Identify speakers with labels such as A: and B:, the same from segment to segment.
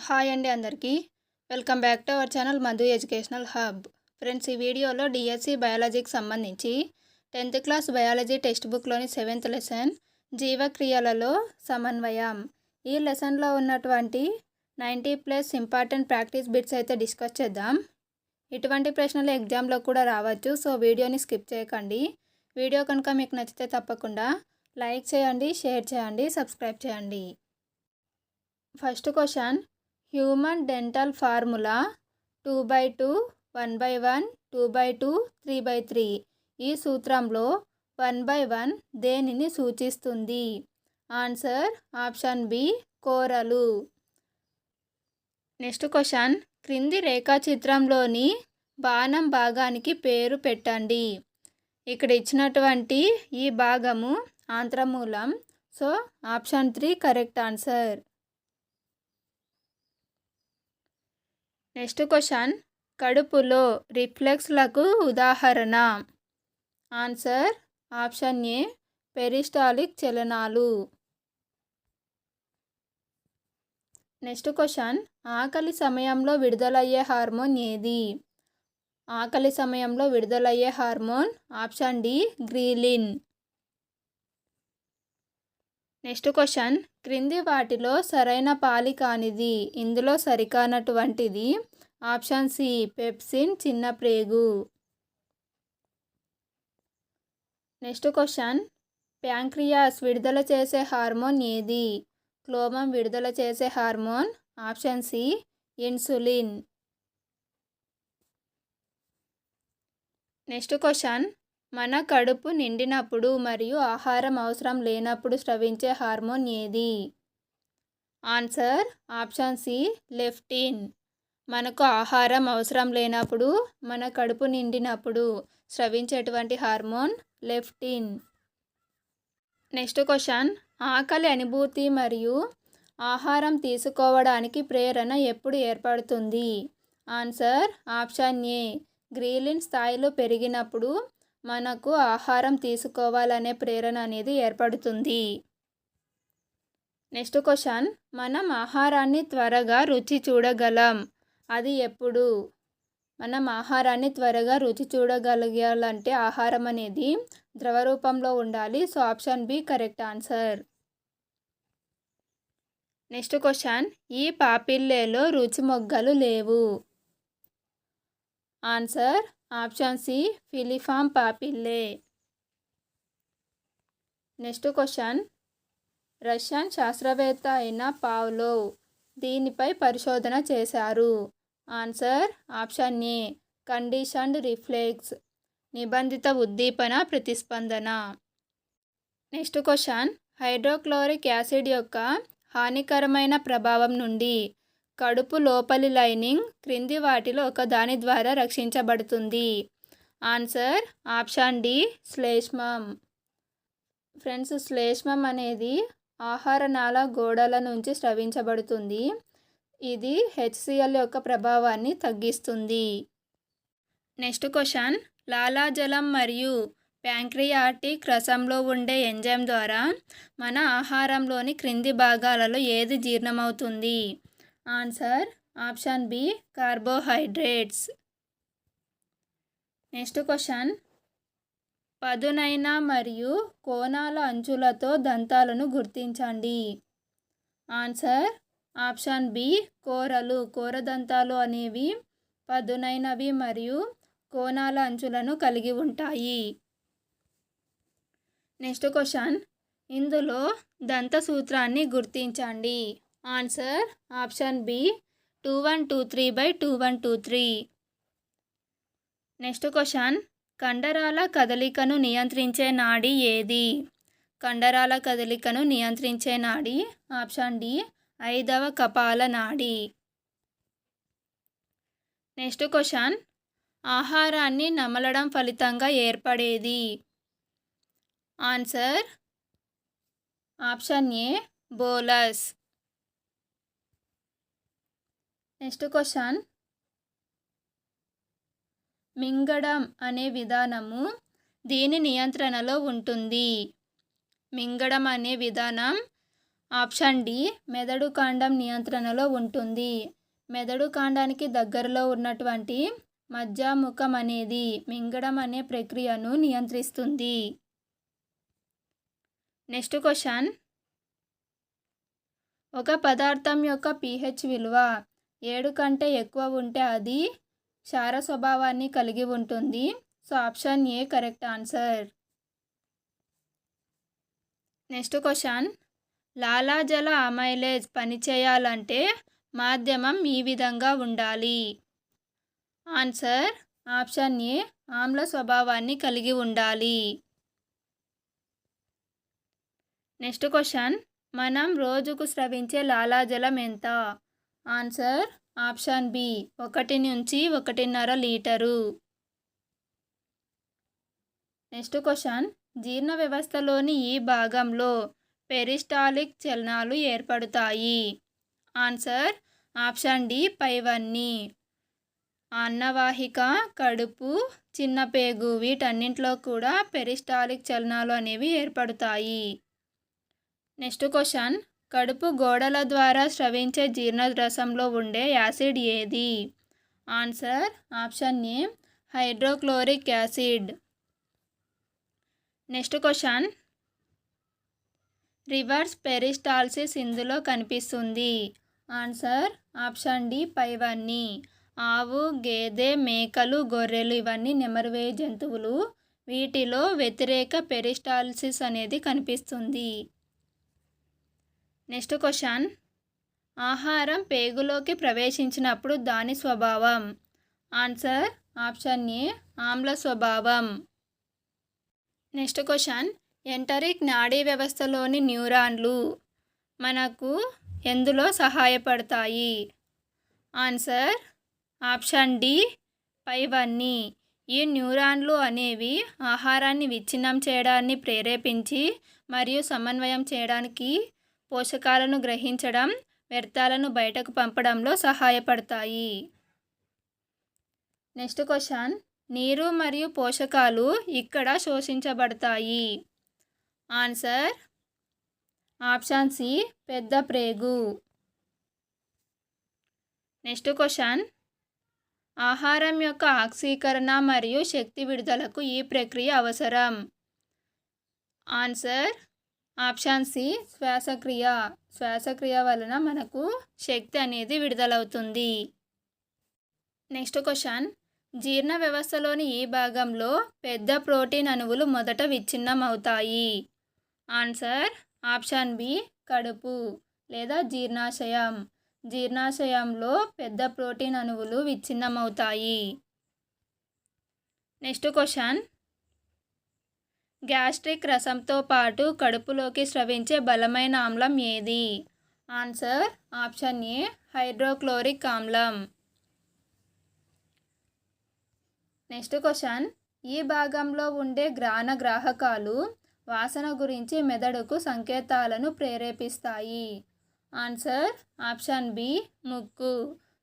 A: Hi అండి అందరికీ. Welcome back to our channel Madhu educational hub. Friends, ఈ వీడియోలో డిఎస్సి బయాలజీకి సంబంధించి 10th క్లాస్ బయాలజీ టెక్స్ట్ బుక్లోని 7th లెసన్ జీవక్రియలలో సమన్వయం, ఈ లెసన్లో ఉన్నటువంటి 90+ ఇంపార్టెంట్ ప్రాక్టీస్ బిట్స్ అయితే డిస్కస్ చేద్దాం. ఇటువంటి ప్రశ్నలు ఎగ్జామ్లో కూడా రావచ్చు, సో వీడియోని స్కిప్ చేయకండి. వీడియో కనుక మీకు నచ్చితే తప్పకుండా లైక్ చేయండి, షేర్ చేయండి, సబ్స్క్రైబ్ చేయండి. First question, human dental formula 2/2, 1/1, 2/2, 3/3. ఈ సూత్రంలో 1/1 దేనిని సూచిస్తుంది? ఆన్సర్ ఆప్షన్ బి, కోరలు. నెక్స్ట్ క్వశ్చన్, క్రింది రేఖాచిత్రంలోని బాణం భాగానికి పేరు పెట్టండి. ఇక్కడ ఇచ్చినటువంటి ఈ భాగము ఆంత్రమూలం, so option 3 correct answer. Next question, కడుపులో రిఫ్లెక్స్లకు ఉదాహరణ. ఆన్సర్ ఆప్షన్ ఏ, పెరిస్టాలిక్ చలనాలు. నెక్స్ట్ క్వశ్చన్, ఆకలి సమయంలో విడుదలయ్యే హార్మోన్ ఏది? ఆకలి సమయంలో విడుదలయ్యే hormone option D, ghrelin. Next question, క్రింది వాటిలో సరైన పాలి కానిది. ఇందులో సరికానటువంటిది ఆప్షన్ సి, పెప్సిన్, చిన్న ప్రేగు. నెక్స్ట్ క్వశ్చన్, ప్యాంక్రియాస్ విడుదల చేసే హార్మోన్ ఏది? క్లోమం విడుదల చేసే hormone option C, insulin. Next question, మన కడుపు నిండినప్పుడు మరియు ఆహారం అవసరం లేనప్పుడు స్రవించే హార్మోన్ ఏది? Answer option C, leptin. మనకు ఆహారం అవసరం లేనప్పుడు, మన కడుపు నిండినప్పుడు స్రవించేటువంటి హార్మోన్ లెప్టిన్. నెక్స్ట్ క్వశ్చన్, ఆకలి అనుభూతి మరియు ఆహారం తీసుకోవడానికి ప్రేరణ ఎప్పుడు ఏర్పడుతుంది? ఆన్సర్ ఆప్షన్ ఏ, గ్రీలిన్ స్థాయిలో పెరిగినప్పుడు మనకు ఆహారం తీసుకోవాలనే ప్రేరణ అనేది ఏర్పడుతుంది. నెక్స్ట్ క్వశ్చన్, మనం ఆహారాన్ని త్వరగా రుచి చూడగలం, అది ఎప్పుడు? మనం ఆహారాన్ని త్వరగా రుచి చూడగలగాలంటే ఆహారం అనేది ద్రవ రూపంలో ఉండాలి, so option B correct answer. Next question, ఈ పాపిల్లేలో రుచి మొగ్గలు లేవు. Answer option C, filiform papillae. Next question, Russian శాస్త్రవేత్త అయిన పావ్లోవ్ దీనిపై పరిశోధన చేశారు. Answer option A, conditioned reflex, నిబంధిత ఉద్దీపన ప్రతిస్పందన. నెక్స్ట్ క్వశ్చన్, హైడ్రోక్లోరిక్ యాసిడ్ యొక్క హానికరమైన ప్రభావం నుండి కడుపు లోపలి లైనింగ్ క్రింది వాటిలో ఒక దాని ద్వారా రక్షించబడుతుంది. ఆన్సర్ ఆప్షన్ డి, శ్లేష్మం. ఫ్రెండ్స్, శ్లేష్మం అనేది ఆహార నాళ గోడల నుంచి స్రవించబడుతుంది. ఇది HCl యొక్క ప్రభావాన్ని తగ్గిస్తుంది. నెక్స్ట్ క్వశ్చన్, లాలాజలం మరియు ప్యాంక్రియాటిక్ రసంలో ఉండే ఎంజైమ్ ద్వారా మన ఆహారంలోని క్రింది భాగాలలో ఏది జీర్ణమవుతుంది? Answer option B, carbohydrates. Next question, పదునైన మరియు కోణాల అంచులతో దంతాలను గుర్తించండి. ఆన్సర్ ఆప్షన్ బి, కోరలు. కోరదంతాలు అనేవి పదునైనవి మరియు కోణాల అంచులను కలిగి ఉంటాయి. నెక్స్ట్ క్వశ్చన్, ఇందులో దంత సూత్రాన్ని గుర్తించండి. Answer option B, 2123/2123. Next question, కండరాల కదలికను నియంత్రించే నాడి ఏది? కండరాల కదలికను నియంత్రించే నాడి ఆప్షన్ డి, 5వ కపాల నాడి. నెక్స్ట్ క్వశ్చన్, ఆహారాన్ని నమలడం ఫలితంగా ఏర్పడేది? Answer option A, bolus. Next question, మింగడం అనే విధానము దీని నియంత్రణలో ఉంటుంది? మింగడం అనే విధానం ఆప్షన్ డి మెదడు కాండం నియంత్రణలో ఉంటుంది. మెదడు కాండానికి దగ్గరలో ఉన్నటువంటి మజ్జాముఖం అనేది మింగడం అనే ప్రక్రియను నియంత్రిస్తుంది. నెక్స్ట్ క్వశ్చన్, ఒక పదార్థం యొక్క pH విలువ 7 కంటే ఎక్కువ ఉంటే అది క్షార స్వభావాన్ని కలిగి ఉంటుంది. So option A correct answer. Next question, లాలాజల అమైలేజ్ పనిచేయాలంటే మాధ్యమం ఈ విధంగా ఉండాలి. ఆన్సర్ ఆప్షన్ ఏ ఆమ్ల స్వభావాన్ని కలిగి ఉండాలి. నెక్స్ట్ క్వశ్చన్, మనం రోజుకు స్రవించే లాలాజలం ఎంత? ఆన్సర్ ఆప్షన్ బి 1 నుంచి 1.5 లీటరు. నెక్స్ట్ క్వశ్చన్, జీర్ణ వ్యవస్థలోని ఈ భాగంలో పెరిస్టాలిక్ చలనాలు ఏర్పడతాయి. ఆన్సర్ ఆప్షన్ డి పైవన్నీ. అన్నవాహిక, కడుపు, చిన్న పేగు వీటన్నింటిలో కూడా పెరిస్టాలిక్ చలనాలు అనేవి ఏర్పడతాయి. నెక్స్ట్ క్వశ్చన్, కడుపు గోడల ద్వారా స్రవించే జీర్ణరసంలో ఉండే యాసిడ్ ఏది? ఆన్సర్ ఆప్షన్ ఏ hydrochloric acid. Next question, reverse peristalsis ఇందులో కనిపిస్తుంది. ఆన్సర్ ఆప్షన్ డి పైవన్నీ. ఆవు, గేదె, మేకలు, గొర్రెలు ఇవన్నీ నెమరువేయు జంతువులు. వీటిలో వ్యతిరేక పెరిస్టాల్సిస్ అనేది కనిపిస్తుంది. నెక్స్ట్ క్వశ్చన్, ఆహారం పేగులోకి ప్రవేశించినప్పుడు దాని స్వభావం. ఆన్సర్ ఆప్షన్ ఏ ఆమ్ల స్వభావం. నెక్స్ట్ క్వశ్చన్, ఎంటరిక్ నాడీ వ్యవస్థలోని న్యూరాన్లు మనకు ఎందులో సహాయపడతాయి? ఆన్సర్ ఆప్షన్ డి పైవన్నీ. ఈ న్యూరాన్లు అనేవి ఆహారాన్ని విచ్ఛిన్నం చేయడాన్ని ప్రేరేపించి మరియు సమన్వయం చేయడానికి, పోషకాలను గ్రహించడం, వ్యర్థాలను బయటకు పంపడంలో సహాయపడతాయి. నెక్స్ట్ క్వశ్చన్, నీరు మరియు పోషకాలు ఇక్కడ శోషించబడతాయి. ఆన్సర్ ఆప్షన్ సి పెద్ద ప్రేగు. నెక్స్ట్ క్వశ్చన్, ఆహారం యొక్క ఆక్సీకరణ మరియు శక్తి విడుదలకు ఈ ప్రక్రియ అవసరం. ఆన్సర్ ఆప్షన్ సి శ్వాసక్రియ. శ్వాసక్రియ వలన మనకు శక్తి అనేది విడుదలవుతుంది. నెక్స్ట్ క్వశ్చన్, జీర్ణ వ్యవస్థలోని ఈ భాగంలో పెద్ద ప్రోటీన్ అణువులు మొదట విచ్ఛిన్నం అవుతాయి. ఆన్సర్ ఆప్షన్ బి కడుపు లేదా జీర్ణాశయం. జీర్ణాశయంలో పెద్ద ప్రోటీన్ అణువులు విచ్ఛిన్నమవుతాయి. నెక్స్ట్ క్వశ్చన్, గ్యాస్ట్రిక్ రసంతో పాటు కడుపులోకి స్రవించే బలమైన ఆమ్లం ఏది? ఆన్సర్ ఆప్షన్ ఏ హైడ్రోక్లోరిక్ ఆమ్లం. నెక్స్ట్ క్వశ్చన్, ఈ భాగంలో ఉండే గ్రాహకాలు వాసన గురించి మెదడుకు సంకేతాలను ప్రేరేపిస్తాయి. ఆన్సర్ ఆప్షన్ బి ముక్కు.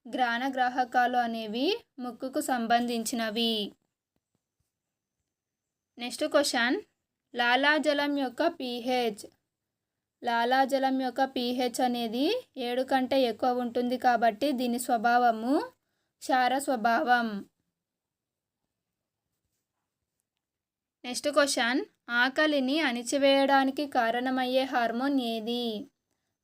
A: గ్రాహకాలు అనేవి ముక్కుకు సంబంధించినవి. నెక్స్ట్ క్వశ్చన్, లాలాజలం యొక్క pH. లాలాజలం యొక్క pH అనేది 7 కంటే ఎక్కువ ఉంటుంది కాబట్టి దీని స్వభావము క్షార స్వభావం. నెక్స్ట్ క్వశ్చన్, ఆకలిని అణిచివేయడానికి కారణమయ్యే హార్మోన్ ఏది?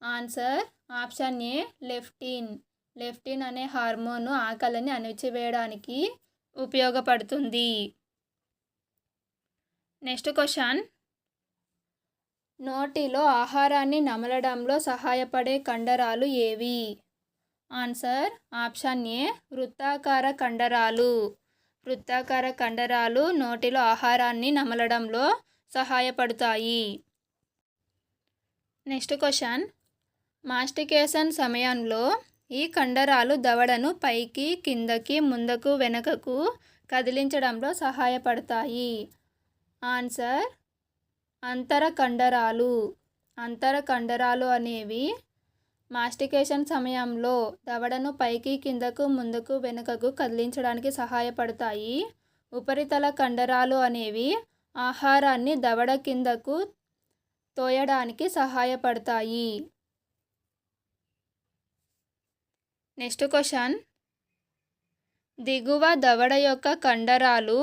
A: ఆన్సర్ ఆప్షన్ ఏ లెప్టిన్. లెప్టిన్ అనే హార్మోను ఆకలిని అణిచివేయడానికి ఉపయోగపడుతుంది. నెక్స్ట్ క్వశ్చన్, నోటిలో ఆహారాన్ని నమలడంలో సహాయపడే కండరాలు ఏవి? ఆన్సర్ ఆప్షన్ ఏ వృత్తాకార కండరాలు. వృత్తాకార కండరాలు నోటిలో ఆహారాన్ని నమలడంలో సహాయపడతాయి. నెక్స్ట్ క్వశ్చన్, మాస్టికేషన్ సమయంలో ఈ కండరాలు దవడను పైకి, కిందకి, ముందుకు, వెనుకకు కదిలించడంలో సహాయపడతాయి. ఆన్సర్ అంతర కండరాలు. అంతర కండరాలు అనేవి మాస్టికేషన్ సమయంలో దవడను పైకి, కిందకు, ముందుకు, వెనుకకు కదిలించడానికి సహాయపడతాయి. ఉపరితల కండరాలు అనేవి ఆహారాన్ని దవడ కిందకు తోయడానికి సహాయపడతాయి. నెక్స్ట్ క్వశ్చన్, దిగువ దవడ యొక్క కండరాలు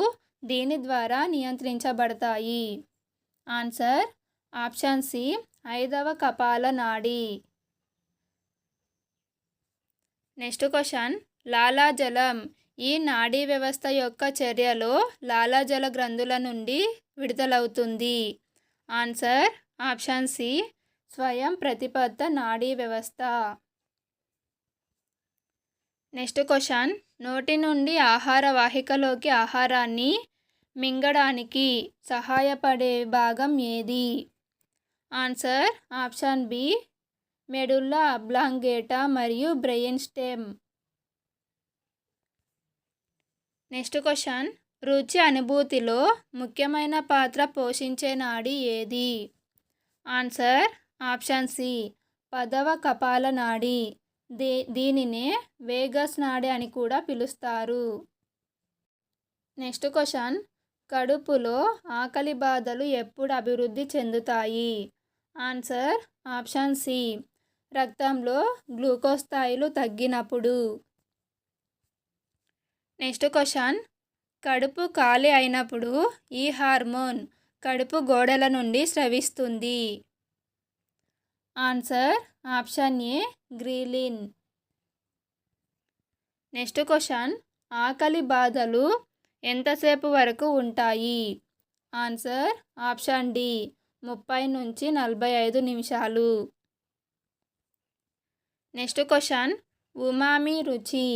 A: దీని ద్వారా నియంత్రించబడతాయి. ఆన్సర్ ఆప్షన్ సి, 5వ కపాల నాడి. నెక్స్ట్ క్వశ్చన్, లాలాజలం ఈ నాడీ వ్యవస్థ యొక్క చర్యలో లాలాజల గ్రంథుల నుండి విడుదలవుతుంది. ఆన్సర్ ఆప్షన్ సి, స్వయం ప్రతిపత్త నాడీ వ్యవస్థ. నెక్స్ట్ క్వశ్చన్, నోటి నుండి ఆహార వాహికలోకి ఆహారాన్ని మింగడానికి సహాయపడే భాగం ఏది? Answer option B, medulla oblongata మరియు బ్రెయిన్ స్టెమ్. నెక్స్ట్ క్వశ్చన్, రుచి అనుభూతిలో ముఖ్యమైన పాత్ర పోషించే నాడి ఏది? ఆన్సర్ ఆప్షన్ సి, 10వ కపాల నాడి. దీనినే వేగస్ నాడి అని కూడా పిలుస్తారు. నెక్స్ట్ క్వశ్చన్, కడుపులో ఆకలి బాధలు ఎప్పుడు అభివృద్ధి చెందుతాయి? ఆన్సర్ ఆప్షన్ సి, రక్తంలో గ్లూకోజ్ స్థాయిలు తగ్గినప్పుడు. నెక్స్ట్ క్వశ్చన్, కడుపు ఖాళీ అయినప్పుడు ఈ హార్మోన్ కడుపు గోడల నుండి స్రవిస్తుంది. Answer option A, ghrelin. Next question, ఆకలి బాధలు ఎంతసేపు వరకు ఉంటాయి? ఆన్సర్ ఆప్షన్ డి, 30 నుంచి 45 నిమిషాలు. నెక్స్ట్ క్వశ్చన్, ఉమామి రుచి.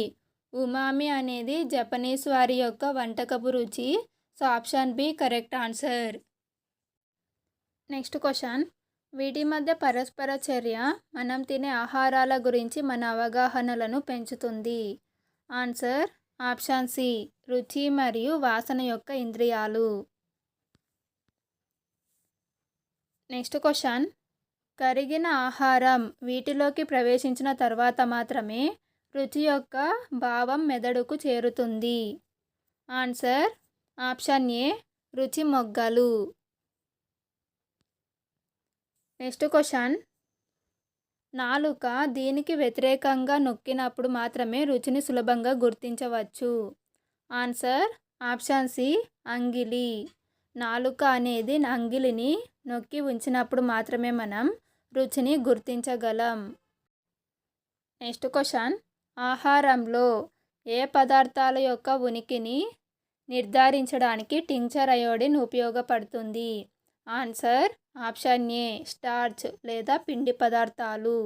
A: ఉమామి అనేది జపనీస్ వారి యొక్క వంటకపు రుచి. So option B correct answer. Next question, వీటి మధ్య పరస్పర చర్య మనం తినే ఆహారాల గురించి మన అవగాహనలను పెంచుతుంది. ఆన్సర్ ఆప్షన్ సి, రుచి మరియు వాసన యొక్క ఇంద్రియాలు. నెక్స్ట్ క్వశ్చన్, కరిగిన ఆహారం వీటిలోకి ప్రవేశించిన తర్వాత మాత్రమే రుచి యొక్క భావం మెదడుకు చేరుతుంది. ఆన్సర్ ఆప్షన్ ఏ, రుచి మొగ్గలు. నెక్స్ట్ క్వశ్చన్, నాలుక దీనికి వ్యతిరేకంగా నొక్కినప్పుడు మాత్రమే రుచిని సులభంగా గుర్తించవచ్చు. ఆన్సర్ ఆప్షన్ సి, అంగిలి. నాలుక అనేది అంగిలిని నొక్కి ఉంచినప్పుడు మాత్రమే మనం రుచిని గుర్తించగలం. నెక్స్ట్ క్వశ్చన్, ఆహారంలో ఏ పదార్థాల యొక్క ఉనికిని నిర్ధారించడానికి టింక్చర్ అయోడిన్ ఉపయోగపడుతుంది? ఆన్సర్ ఆప్షన్ ఏ, స్టార్చ్ లేదా పిండి పదార్థాలు.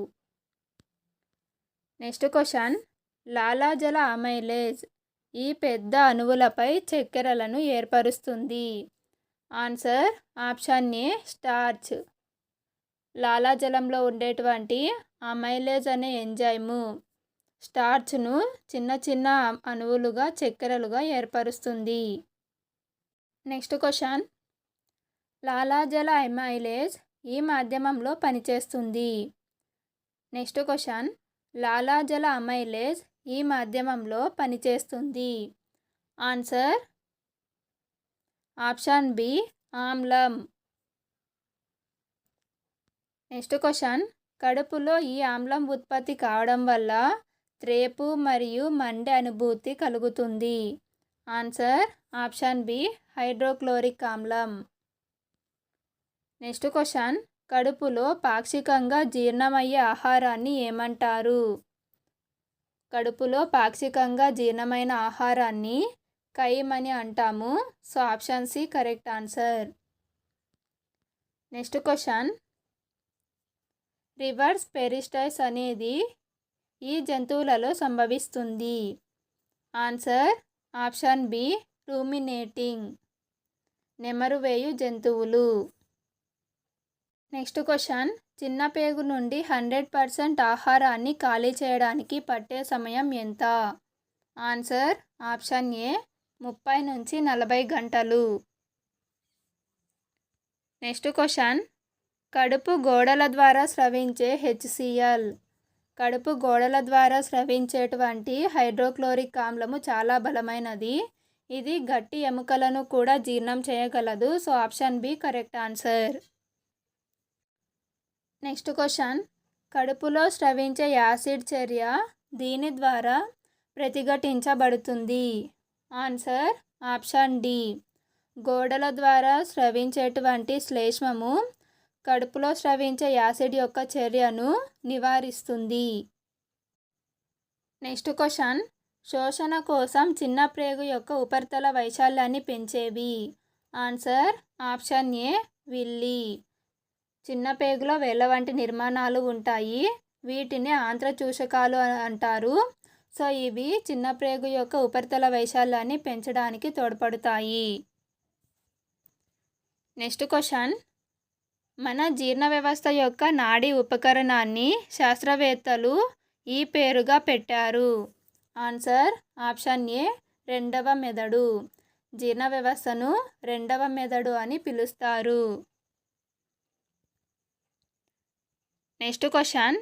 A: నెక్స్ట్ క్వశ్చన్, లాలాజల అమైలేజ్ ఈ పెద్ద అణువులపై చక్కెరలను ఏర్పరుస్తుంది. Answer option A, starch. లాలాజలంలో ఉండేటువంటి అమైలేజ్ అనే ఎంజైము స్టార్చ్ను చిన్న చిన్న అణువులుగా చక్కెరలుగా ఏర్పరుస్తుంది. నెక్స్ట్ క్వశ్చన్, లాలాజల అమైలేజ్ ఈ మాధ్యమంలో పనిచేస్తుంది. నెక్స్ట్ క్వశ్చన్, లాలాజల అమైలేజ్ ఈ మాధ్యమంలో పనిచేస్తుంది. ఆన్సర్ ఆప్షన్ బి, ఆమ్లం. నెక్స్ట్ క్వశ్చన్, కడుపులో ఈ ఆమ్లం ఉత్పత్తి కావడం వల్ల త్రేపు మరియు మండే అనుభూతి కలుగుతుంది. ఆన్సర్ ఆప్షన్ బి, హైడ్రోక్లోరిక్ ఆమ్లం. నెక్స్ట్ క్వశ్చన్, కడుపులో పాక్షికంగా జీర్ణమయ్యే ఆహారాన్ని ఏమంటారు? కడుపులో పాక్షికంగా జీర్ణమైన ఆహారాన్ని కైమ్ అని అంటాము. So option C correct answer. Next question, reverse peristalsis అనేది ఈ జంతువులలో సంభవిస్తుంది. ఆన్సర్ ఆప్షన్ బి, రూమినేటింగ్ నెమరువేయు జంతువులు. నెక్స్ట్ క్వశ్చన్, చిన్న పేగు నుండి 100% ఆహారాన్ని ఖాళీ చేయడానికి పట్టే సమయం ఎంత? ఆన్సర్ ఆప్షన్ ఏ, 30 నుంచి 40 గంటలు. నెక్స్ట్ క్వశ్చన్, కడుపు గోడల ద్వారా స్రవించే HCl. కడుపు గోడల ద్వారా స్రవించేటువంటి హైడ్రోక్లోరిక్ ఆమ్లము చాలా బలమైనది. ఇది గట్టి ఎముకలను కూడా జీర్ణం చేయగలదు. So option B correct answer. Next question, కడుపులో స్రవించే యాసిడ్ చర్య దీని ద్వారా ప్రతిఘటించబడుతుంది. Answer option D. గోడల ద్వారా స్రవించేటువంటి శ్లేష్మము కడుపులో స్రవించే యాసిడ్ యొక్క చర్యను నివారిస్తుంది. నెక్స్ట్ క్వశ్చన్, శోషణ కోసం చిన్న ప్రేగు యొక్క ఉపరితల వైశాల్యాన్ని పెంచేవి. ఆన్సర్ ఆప్షన్ ఏ విల్లి. చిన్న పేగులో వేళ్ళ వంటి నిర్మాణాలు ఉంటాయి. వీటిని ఆంత్రచూషకాలు అంటారు. సో ఇవి చిన్న ప్రేగు యొక్క ఉపరితల వైశాల్యాన్ని పెంచడానికి తోడ్పడతాయి. నెక్స్ట్ క్వశ్చన్, మన జీర్ణ వ్యవస్థ యొక్క నాడీ ఉపకరణాన్ని శాస్త్రవేత్తలు ఈ పేరుగా పెట్టారు. ఆన్సర్ ఆప్షన్ ఏ రెండవ మెదడు. జీర్ణ వ్యవస్థను రెండవ మెదడు అని పిలుస్తారు. నెక్స్ట్ క్వశ్చన్,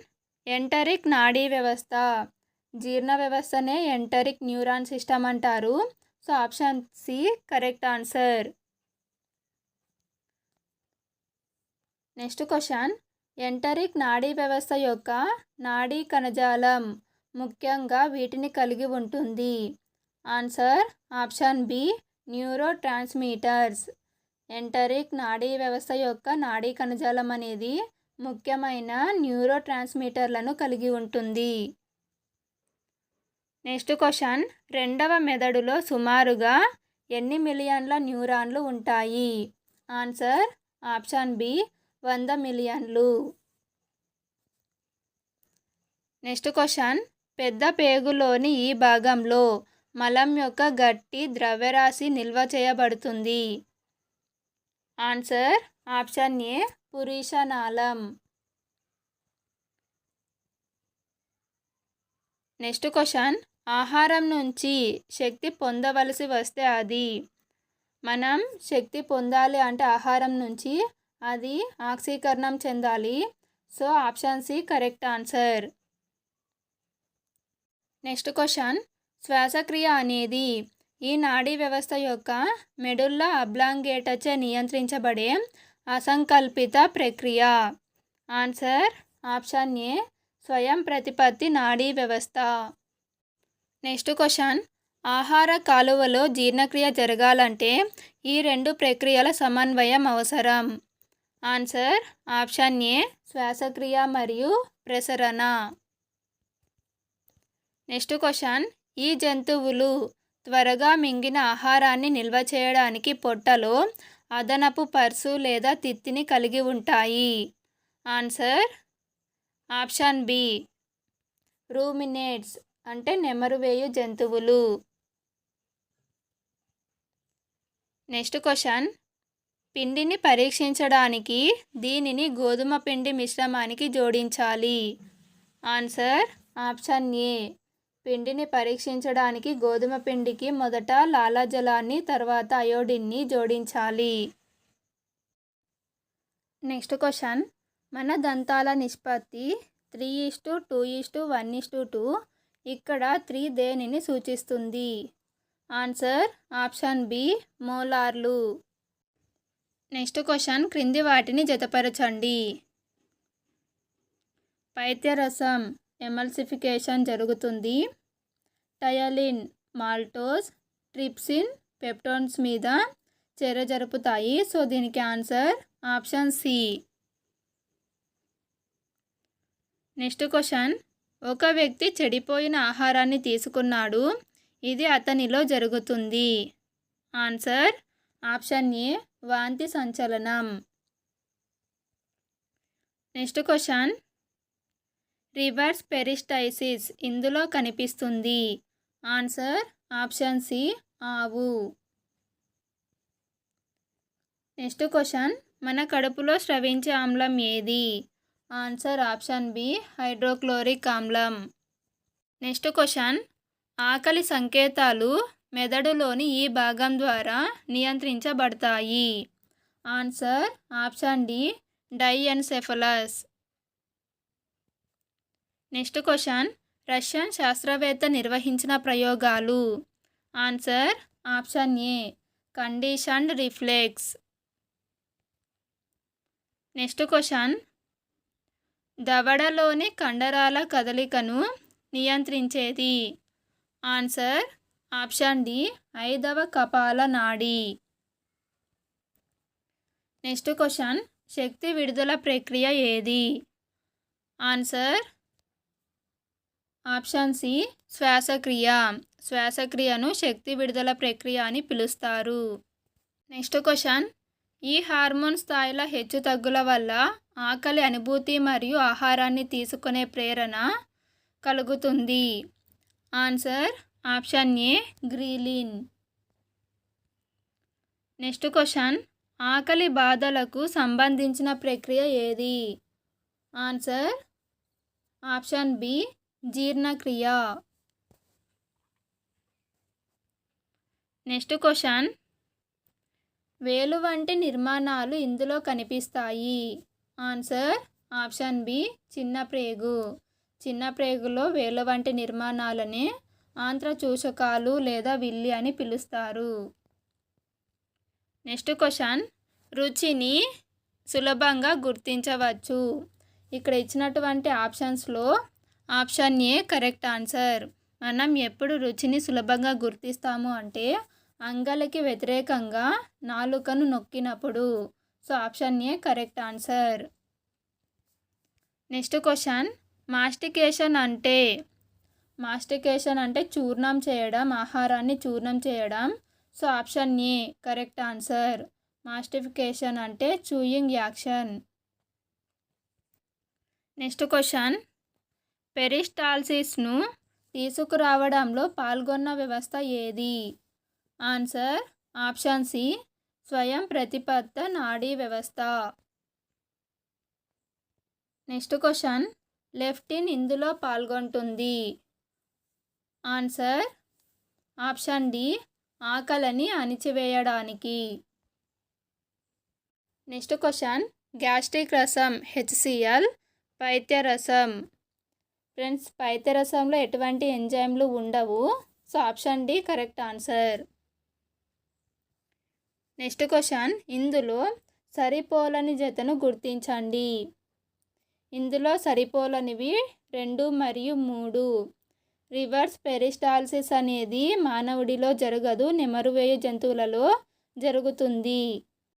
A: ఎంటరిక్ నాడీ వ్యవస్థ. జీర్ణ వ్యవస్థనే ఎంటరిక్ న్యూరాన్ సిస్టమ్ అంటారు. So option C correct answer. Next question, enteric నాడీ వ్యవస్థ యొక్క నాడీ కణజాలం ముఖ్యంగా వీటిని కలిగి ఉంటుంది. Answer option B neurotransmitters. Enteric నాడీ వ్యవస్థ యొక్క నాడీ కణజాలం అనేది ముఖ్యమైన న్యూరో ట్రాన్స్మిటర్లను కలిగి ఉంటుంది. నెక్స్ట్ క్వశ్చన్, రెండవ మెదడులో సుమారుగా ఎన్ని మిలియన్ల న్యూరాన్లు ఉంటాయి. ఆన్సర్ ఆప్షన్ బి 100 మిలియన్లు. నెక్స్ట్ క్వశ్చన్, పెద్ద పేగులోని ఈ భాగంలో మలం యొక్క గట్టి ద్రవ్యరాశి నిల్వ చేయబడుతుంది. ఆన్సర్ ఆప్షన్ ఏ పురీషనాళం. నెక్స్ట్ క్వశ్చన్, ఆహారం నుంచి శక్తి పొందవలసి వస్తే మనం శక్తి పొందాలి అంటే ఆహారం నుంచి అది ఆక్సీకరణం చెందాలి. So option C correct answer. Next question, శ్వాసక్రియ అనేది ఈ నాడీ వ్యవస్థ యొక్క మెడుల్లా అబ్లాంగేటాచే నియంత్రించబడే అసంకల్పిత ప్రక్రియ. ఆన్సర్ ఆప్షన్ ఏ స్వయం ప్రతిపత్తి నాడీ వ్యవస్థ. నెక్స్ట్ క్వశ్చన్, ఆహార కాలువలో జీర్ణక్రియ జరగాలంటే ఈ రెండు ప్రక్రియల సమన్వయం అవసరం. ఆన్సర్ ఆప్షన్ ఏ శ్వాసక్రియ మరియు ప్రసరణ. నెక్స్ట్ క్వశ్చన్, ఈ జంతువులు త్వరగా మింగిన ఆహారాన్ని నిల్వ చేయడానికి పొట్టలో అదనపు పర్సు లేదా తిత్తిని కలిగి ఉంటాయి. ఆన్సర్ ఆప్షన్ బి రూమినేట్స్ అంటే నెమరువేయు జంతువులు. నెక్స్ట్ క్వశ్చన్, పిండిని పరీక్షించడానికి దీనిని గోధుమ పిండి మిశ్రమానికి జోడించాలి. ఆన్సర్ ఆప్షన్ ఏ పిండిని పరీక్షించడానికి గోధుమ పిండికి మొదట లాలాజలాన్ని తర్వాత అయోడిన్ని జోడించాలి. నెక్స్ట్ క్వశ్చన్, మన దంతాల నిష్పత్తి 3:2:1:2. ఇక్కడ 3 దేనిని సూచిస్తుంది. ఆన్సర్ ఆప్షన్ బి మోలార్లు. నెక్స్ట్ క్వశ్చన్, క్రింది వాటిని జతపరచండి. పైత్యరసం ఎమల్సిఫికేషన్ జరుగుతుంది. టయలిన్ మాల్టోస్ ట్రిప్సిన్ పెప్టోన్స్ మీద చర్య జరుపుతాయి. సో దీనికి answer option C. Next question, ఒక వ్యక్తి చెడిపోయిన ఆహారాన్ని తీసుకున్నాడు. ఇది అతనిలో జరుగుతుంది. ఆన్సర్ ఆప్షన్ ఏ వాంతి సంచలనం. నెక్స్ట్ క్వశ్చన్, రివర్స్ పెరిస్టైసిస్ ఇందులో కనిపిస్తుంది. ఆన్సర్ ఆప్షన్ సి ఆవు. నెక్స్ట్ క్వశ్చన్, మన కడుపులో స్రవించే ఆమ్లం ఏది. ఆన్సర్ ఆప్షన్ బి హైడ్రోక్లోరిక్ ఆమ్లం. నెక్స్ట్ క్వశ్చన్, ఆకలి సంకేతాలు మెదడులోని ఈ భాగం ద్వారా నియంత్రించబడతాయి. Answer option D diencephalon. Next question, Russian శాస్త్రవేత్త నిర్వహించిన ప్రయోగాలు. Answer option A conditioned reflex. Next question, దవడలోని కండరాల కదలికను నియంత్రించేది? ఆన్సర్ ఆప్షన్ డి 5వ కపాల నాడి. నెక్స్ట్ క్వశ్చన్, శక్తి విడుదల ప్రక్రియ ఏది? ఆన్సర్ ఆప్షన్ సి శ్వాసక్రియ. శ్వాసక్రియను శక్తి విడుదల ప్రక్రియ అని పిలుస్తారు. నెక్స్ట్ క్వశ్చన్, ఈ హార్మోన్ స్థాయిల హెచ్చుతగ్గుల వల్ల ఆకలి అనుభూతి మరియు ఆహారాన్ని తీసుకునే ప్రేరణ కలుగుతుంది. Answer option A ghrelin. Next question, ఆకలి బాధలకు సంబంధించిన ప్రక్రియ ఏది? ఆన్సర్ ఆప్షన్ బి జీర్ణక్రియ. నెక్స్ట్ క్వశ్చన్, వేలు వంటి నిర్మాణాలు ఇందులో కనిపిస్తాయి. ఆన్సర్ ఆప్షన్ బి చిన్న ప్రేగు. చిన్న ప్రేగులో వేలు వంటి నిర్మాణాలని ఆంత్రచూషకాలు లేదా విల్లి అని పిలుస్తారు. నెక్స్ట్ క్వశ్చన్, రుచిని సులభంగా గుర్తించవచ్చు. ఇక్కడ ఇచ్చినటువంటి ఆప్షన్స్లో ఆప్షన్ ఏ కరెక్ట్ ఆన్సర్. మనం ఎప్పుడు రుచిని సులభంగా గుర్తిస్తాము అంటే అంగలికి వ్యతిరేకంగా నాలుకను నొక్కినప్పుడు. So option A correct answer. Next question, mastication అంటే చూర్ణం చేయడం, ఆహారాన్ని చూర్ణం చేయడం. So option A correct answer. Mastication అంటే చూయింగ్ యాక్షన్. నెక్స్ట్ క్వశ్చన్, పెరిస్టాల్సిస్ను తీసుకురావడంలో పాల్గొన్న వ్యవస్థ ఏది? ఆన్సర్ ఆప్షన్ సి స్వయం ప్రతిపత్త నాడీ వ్యవస్థ. నెక్స్ట్ క్వశ్చన్, లెప్టిన్ ఇందులో పాల్గొంటుంది. ఆన్సర్ ఆప్షన్ డి ఆకలిని అణిచివేయడానికి. నెక్స్ట్ క్వశ్చన్, గ్యాస్ట్రిక్ రసం HCl, పైత్యరసం. ఫ్రెండ్స్, పైత్యరసంలో ఎటువంటి ఎంజైమ్లు ఉండవు. So option D correct answer. Next question, ఇందులో సరిపోలని జతను గుర్తించండి. ఇందులో సరిపోలనివి 2 మరియు 3. రివర్స్ పెరిస్టాల్సిస్ అనేది మానవుడిలో జరగదు, నెమరువేయు జంతువులలో జరుగుతుంది.